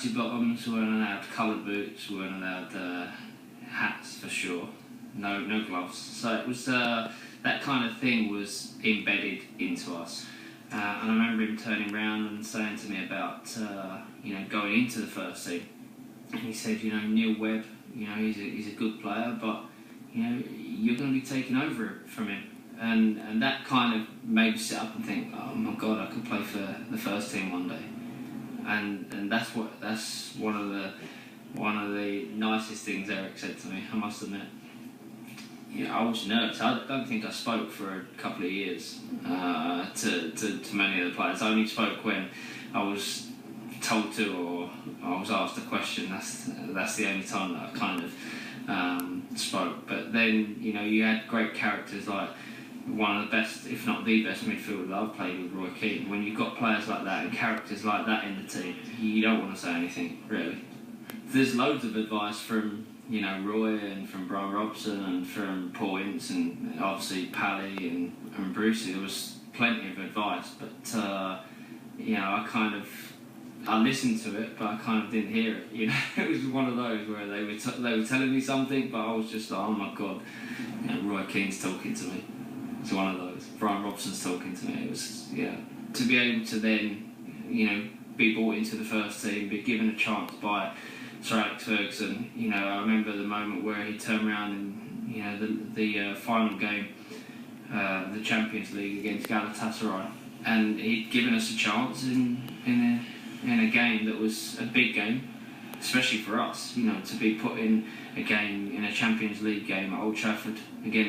dirty bottoms, we weren't allowed coloured boots, we weren't allowed hats for sure, no gloves. So it was that kind of thing was embedded into us. And I remember him turning around and saying to me about going into the first team. And he said, Neil Webb, he's a good player, but you're going to be taking over from him. And that kind of made me sit up and think, oh my God, I could play for the first team one day. And that's one of the nicest things Eric said to me, I must admit. I was nervous. I don't think I spoke for a couple of years to many of the players. I only spoke when I was told to, or I was asked a question. That's the only time that I kind of spoke. But then you had great characters like one of the best, if not the best midfielder that I've played with, Roy Keane. When you've got players like that and characters like that in the team, you don't want to say anything really. There's loads of advice from Roy and from Brian Robson and from Paul Ince and obviously Pally and Brucey. There was plenty of advice, but I listened to it, but I kind of didn't hear it. It was one of those where they were telling me something, but I was just like, oh my God, Roy Keane's talking to me. It's one of those. Brian Robson's talking to me. It was to be able to then be brought into the first team, be given a chance by Sir Alex Ferguson. I remember the moment where he turned around in the final game, the Champions League against Galatasaray, and he'd given us a chance in a game that was a big game, especially for us. To be put in a game, in a Champions League game at Old Trafford against